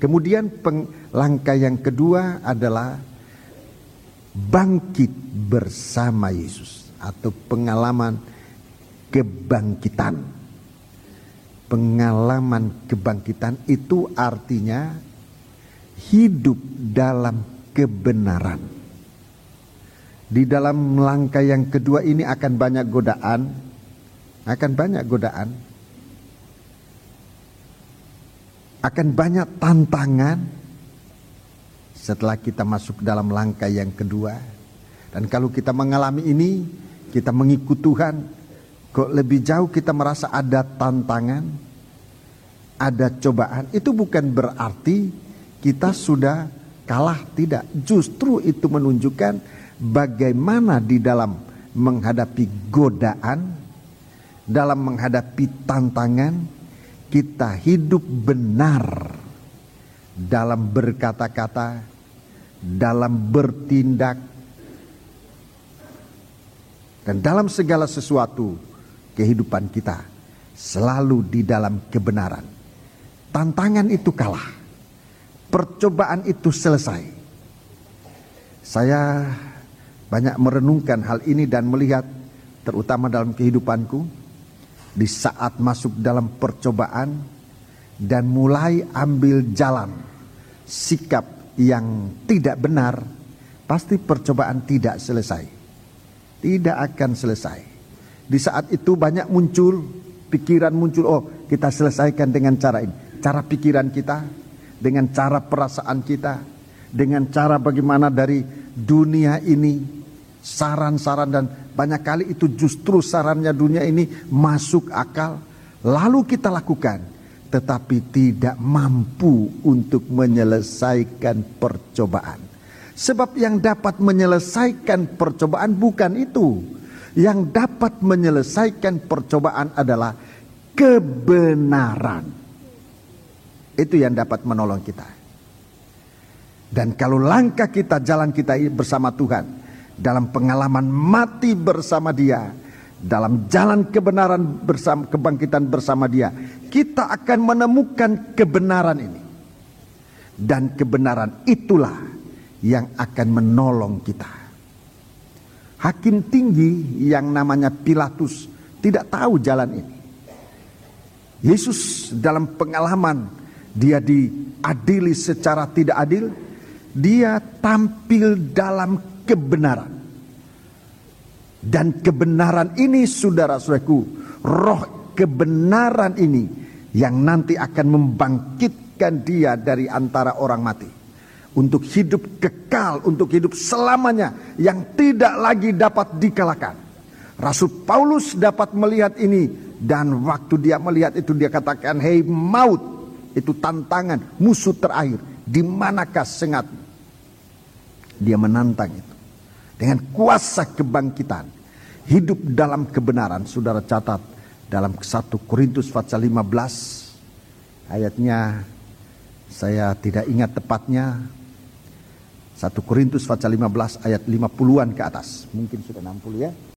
Kemudian langkah yang kedua adalah bangkit bersama Yesus atau pengalaman kebangkitan. Pengalaman kebangkitan itu artinya hidup dalam kebenaran. Di dalam langkah yang kedua ini akan banyak godaan, akan banyak tantangan setelah kita masuk dalam langkah yang kedua. Dan kalau kita mengalami ini, kita mengikut Tuhan, kok lebih jauh kita merasa ada tantangan, ada cobaan, itu bukan berarti kita sudah kalah, tidak. Justru itu menunjukkan bagaimana di dalam menghadapi godaan, dalam menghadapi tantangan, kita hidup benar dalam berkata-kata, dalam bertindak, dan dalam segala sesuatu kehidupan kita selalu di dalam kebenaran. Tantangan itu kalah, percobaan itu selesai. Saya banyak merenungkan hal ini dan melihat terutama dalam kehidupanku. Di saat masuk dalam percobaan dan mulai ambil jalan sikap yang tidak benar, pasti percobaan tidak selesai. Tidak akan selesai. Di saat itu banyak muncul pikiran, oh kita selesaikan dengan cara ini. Cara pikiran kita, dengan cara perasaan kita, dengan cara bagaimana dari dunia ini, saran-saran, dan banyak kali itu justru sarannya dunia ini masuk akal, lalu kita lakukan, tetapi tidak mampu untuk menyelesaikan percobaan. Sebab yang dapat menyelesaikan percobaan bukan itu. Yang dapat menyelesaikan percobaan adalah kebenaran. Itu yang dapat menolong kita. Dan kalau langkah kita, jalan kita bersama Tuhan, dalam pengalaman mati bersama Dia, dalam jalan kebenaran bersama, kebangkitan bersama Dia, kita akan menemukan kebenaran ini. Dan kebenaran itulah yang akan menolong kita. Hakim tinggi yang namanya Pilatus tidak tahu jalan ini. Yesus dalam pengalaman Dia diadili secara tidak adil, Dia tampil dalam kebenaran. Dan kebenaran ini, saudara-saudaraku, roh kebenaran ini yang nanti akan membangkitkan Dia dari antara orang mati, untuk hidup kekal, untuk hidup selamanya, yang tidak lagi dapat dikalahkan. Rasul Paulus dapat melihat ini, dan waktu dia melihat itu dia katakan, "Hei maut," itu tantangan, musuh terakhir, "di manakah sengatmu?" Dia menantang itu dengan kuasa kebangkitan, hidup dalam kebenaran. Saudara catat dalam 1 Korintus pasal 15 ayatnya, saya tidak ingat tepatnya, 1 Korintus pasal 15 ayat 50-an ke atas, mungkin sudah 60 ya.